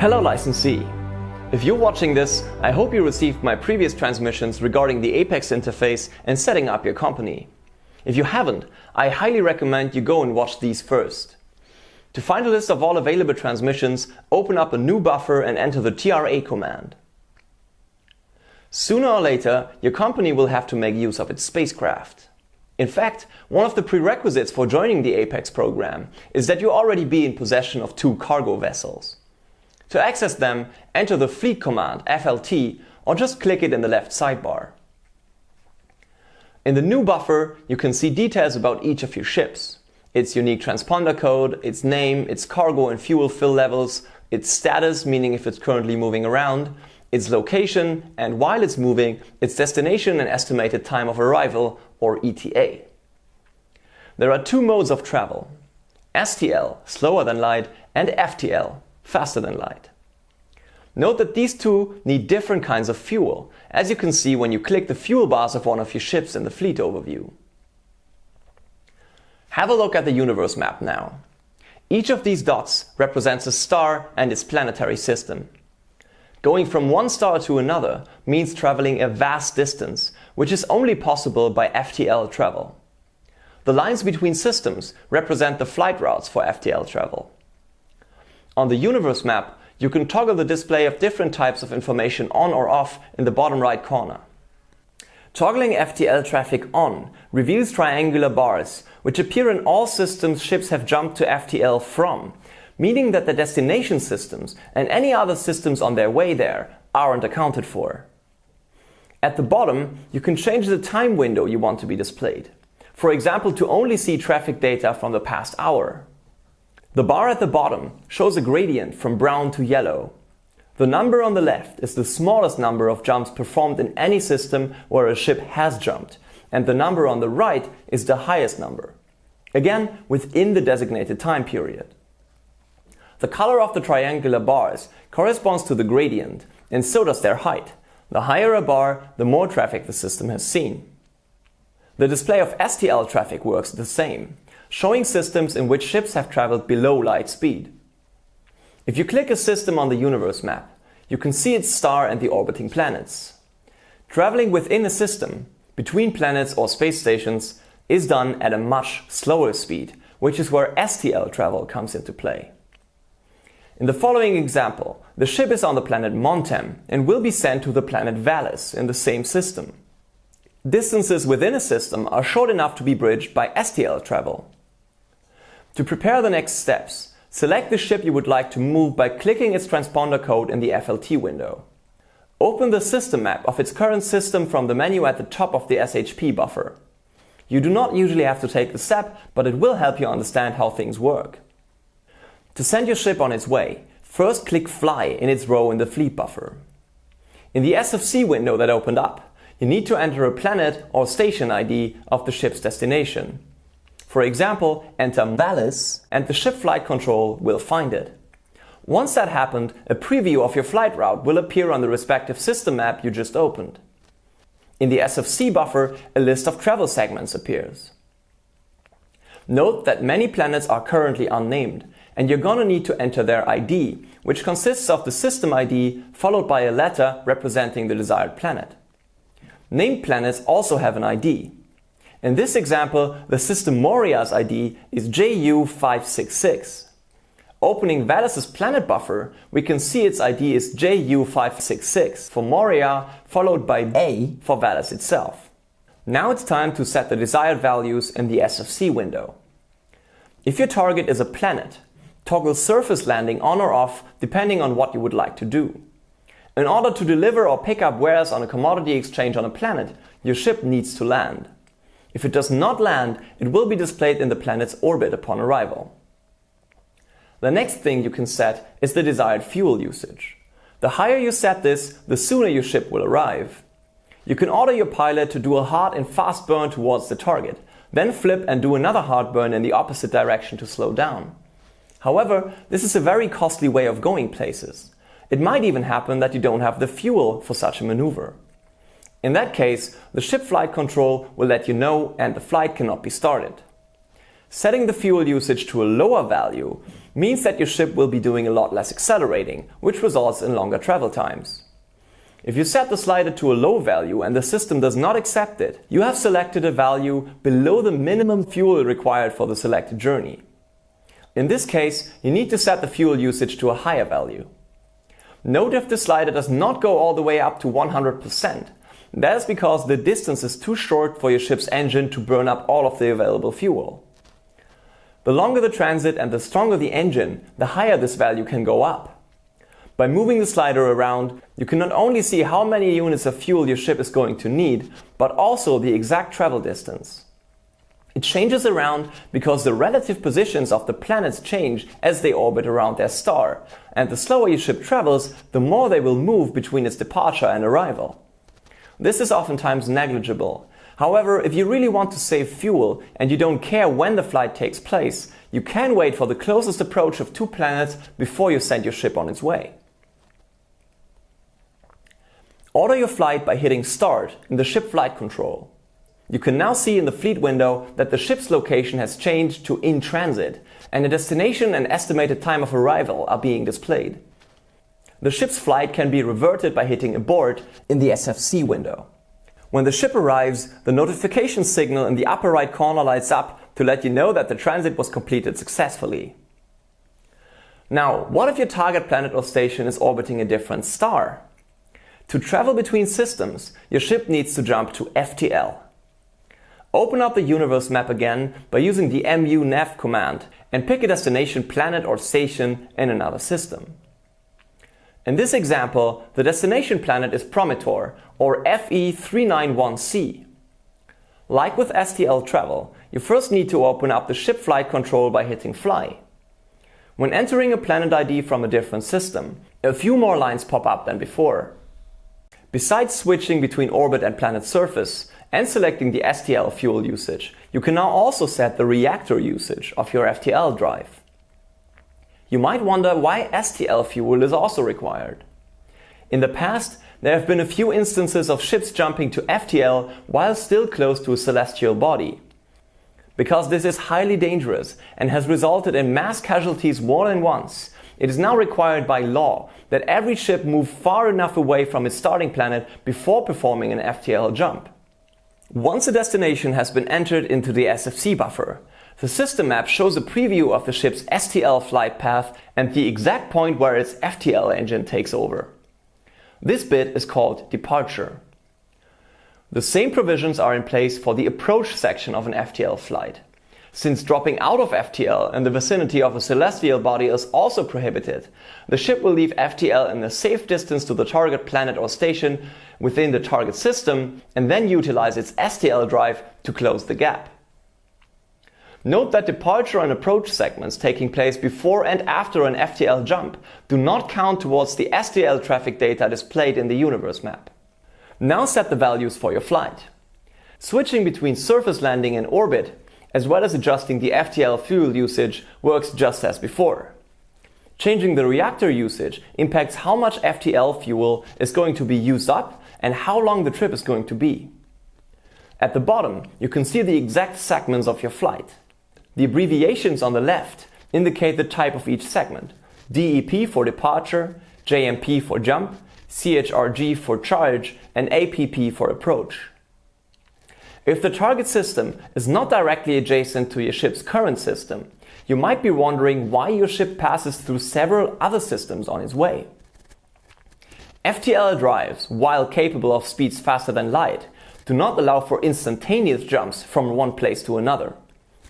Hello licensee! If you're watching this, I hope you received my previous transmissions regarding the Apex interface and setting up your company. If you haven't, I highly recommend you go and watch these first. To find a list of all available transmissions, open up a new buffer and enter the TRA command. Sooner or later, your company will have to make use of its spacecraft. In fact, one of the prerequisites for joining the Apex program is that you already be in possession of 2 cargo vessels. To access them, enter the fleet command FLT or just click it in the left sidebar. In the new buffer, you can see details about each of your ships. Its unique transponder code, its name, its cargo and fuel fill levels, its status, meaning if it's currently moving around, its location, and while it's moving, its destination and estimated time of arrival, or ETA. There are 2 modes of travel: STL, slower than light, and FTL, faster than light. Note that these 2 need different kinds of fuel, as you can see when you click the fuel bars of one of your ships in the fleet overview. Have a look at the universe map now. Each of these dots represents a star and its planetary system. Going from one star to another means traveling a vast distance, which is only possible by FTL travel. The lines between systems represent the flight routes for FTL travel. On the universe map, you can toggle the display of different types of information on or off in the bottom right corner. Toggling FTL traffic on reveals triangular bars, which appear in all systems ships have jumped to FTL from, meaning that the destination systems and any other systems on their way there aren't accounted for. At the bottom, you can change the time window you want to be displayed. For example, to only see traffic data from the past hour. The bar at the bottom shows a gradient from brown to yellow. The number on the left is the smallest number of jumps performed in any system where a ship has jumped, and the number on the right is the highest number, again within the designated time period. The color of the triangular bars corresponds to the gradient, and so does their height. The higher a bar, the more traffic the system has seen. The display of STL traffic works the same, showing systems in which ships have traveled below light speed. If you click a system on the universe map, you can see its star and the orbiting planets. Traveling within a system, between planets or space stations, is done at a much slower speed, which is where STL travel comes into play. In the following example, the ship is on the planet Montem and will be sent to the planet Valis in the same system. Distances within a system are short enough to be bridged by STL travel. To prepare the next steps, select the ship you would like to move by clicking its transponder code in the FLT window. Open the system map of its current system from the menu at the top of the SHP buffer. You do not usually have to take the step, but it will help you understand how things work. To send your ship on its way, first click Fly in its row in the fleet buffer. In the SFC window that opened up, you need to enter a planet or station ID of the ship's destination. For example, enter Valis and the ship flight control will find it. Once that happened, a preview of your flight route will appear on the respective system map you just opened. In the SFC buffer, a list of travel segments appears. Note that many planets are currently unnamed, and you're gonna need to enter their ID, which consists of the system ID followed by a letter representing the desired planet. Named planets also have an ID. In this example, the system Moria's ID is JU566. Opening Valis' planet buffer, we can see its ID is JU566 for Moria, followed by A for Valis itself. Now it's time to set the desired values in the SFC window. If your target is a planet, toggle surface landing on or off depending on what you would like to do. In order to deliver or pick up wares on a commodity exchange on a planet, your ship needs to land. If it does not land, it will be displayed in the planet's orbit upon arrival. The next thing you can set is the desired fuel usage. The higher you set this, the sooner your ship will arrive. You can order your pilot to do a hard and fast burn towards the target, then flip and do another hard burn in the opposite direction to slow down. However, this is a very costly way of going places. It might even happen that you don't have the fuel for such a maneuver. In that case, the ship flight control will let you know and the flight cannot be started. Setting the fuel usage to a lower value means that your ship will be doing a lot less accelerating, which results in longer travel times. If you set the slider to a low value and the system does not accept it, you have selected a value below the minimum fuel required for the selected journey. In this case, you need to set the fuel usage to a higher value. Note if the slider does not go all the way up to 100%. That is because the distance is too short for your ship's engine to burn up all of the available fuel. The longer the transit and the stronger the engine, the higher this value can go up. By moving the slider around, you can not only see how many units of fuel your ship is going to need, but also the exact travel distance. It changes around because the relative positions of the planets change as they orbit around their star, and the slower your ship travels, the more they will move between its departure and arrival. This is oftentimes negligible. However, if you really want to save fuel and you don't care when the flight takes place, you can wait for the closest approach of 2 planets before you send your ship on its way. Order your flight by hitting Start in the ship flight control. You can now see in the fleet window that the ship's location has changed to in transit, and the destination and estimated time of arrival are being displayed. The ship's flight can be reverted by hitting Abort in the SFC window. When the ship arrives, the notification signal in the upper right corner lights up to let you know that the transit was completed successfully. Now, what if your target planet or station is orbiting a different star? To travel between systems, your ship needs to jump to FTL. Open up the universe map again by using the mu-nav command and pick a destination planet or station in another system. In this example, the destination planet is Prometor or FE391c. Like with STL travel, you first need to open up the ship flight control by hitting Fly. When entering a planet ID from a different system, a few more lines pop up than before. Besides switching between orbit and planet surface and selecting the STL fuel usage, you can now also set the reactor usage of your FTL drive. You might wonder why STL fuel is also required. In the past, there have been a few instances of ships jumping to FTL while still close to a celestial body. Because this is highly dangerous and has resulted in mass casualties more than once, it is now required by law that every ship move far enough away from its starting planet before performing an FTL jump. Once a destination has been entered into the SFC buffer, the system map shows a preview of the ship's STL flight path and the exact point where its FTL engine takes over. This bit is called departure. The same provisions are in place for the approach section of an FTL flight. Since dropping out of FTL in the vicinity of a celestial body is also prohibited, the ship will leave FTL in a safe distance to the target planet or station within the target system and then utilize its STL drive to close the gap. Note that departure and approach segments taking place before and after an FTL jump do not count towards the STL traffic data displayed in the universe map. Now set the values for your flight. Switching between surface landing and orbit, as well as adjusting the FTL fuel usage, works just as before. Changing the reactor usage impacts how much FTL fuel is going to be used up and how long the trip is going to be. At the bottom, you can see the exact segments of your flight. The abbreviations on the left indicate the type of each segment: DEP for departure, JMP for jump, CHRG for charge, and APP for approach. If the target system is not directly adjacent to your ship's current system, you might be wondering why your ship passes through several other systems on its way. FTL drives, while capable of speeds faster than light, do not allow for instantaneous jumps from one place to another.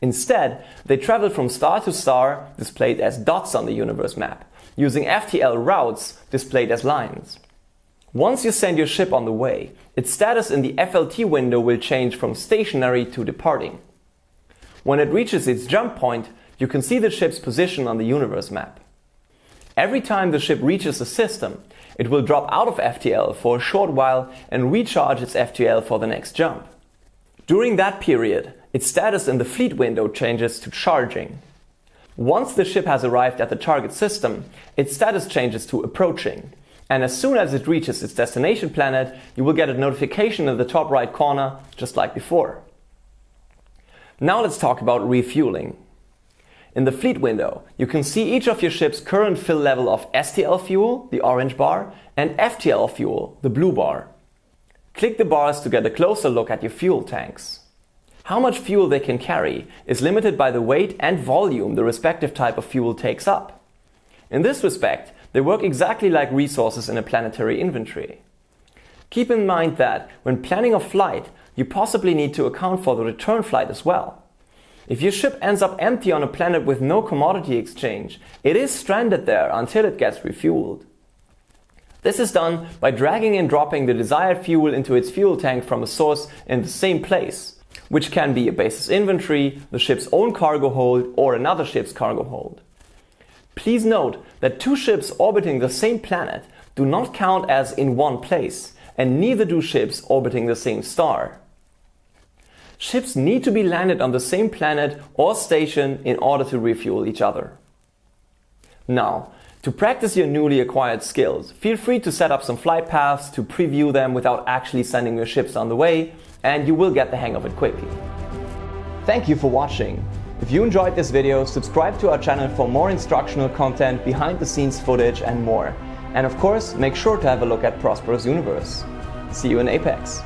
Instead, they travel from star to star, displayed as dots on the universe map, using FTL routes displayed as lines. Once you send your ship on the way, its status in the FLT window will change from stationary to departing. When it reaches its jump point, you can see the ship's position on the universe map. Every time the ship reaches a system, it will drop out of FTL for a short while and recharge its FTL for the next jump. During that period, its status in the fleet window changes to charging. Once the ship has arrived at the target system, its status changes to approaching. And as soon as it reaches its destination planet, you will get a notification in the top right corner, just like before. Now let's talk about refueling. In the fleet window, you can see each of your ship's current fill level of STL fuel, the orange bar, and FTL fuel, the blue bar. Click the bars to get a closer look at your fuel tanks. How much fuel they can carry is limited by the weight and volume the respective type of fuel takes up. In this respect, they work exactly like resources in a planetary inventory. Keep in mind that when planning a flight, you possibly need to account for the return flight as well. If your ship ends up empty on a planet with no commodity exchange, it is stranded there until it gets refueled. This is done by dragging and dropping the desired fuel into its fuel tank from a source in the same place, which can be a base's inventory, the ship's own cargo hold, or another ship's cargo hold. Please note that two ships orbiting the same planet do not count as in one place, and neither do ships orbiting the same star. Ships need to be landed on the same planet or station in order to refuel each other. Now, to practice your newly acquired skills, feel free to set up some flight paths to preview them without actually sending your ships on the way, and you will get the hang of it quickly. Thank you for watching. If you enjoyed this video, subscribe to our channel for more instructional content, behind the scenes footage and more. And of course, make sure to have a look at Prosperous Universe. See you in Apex.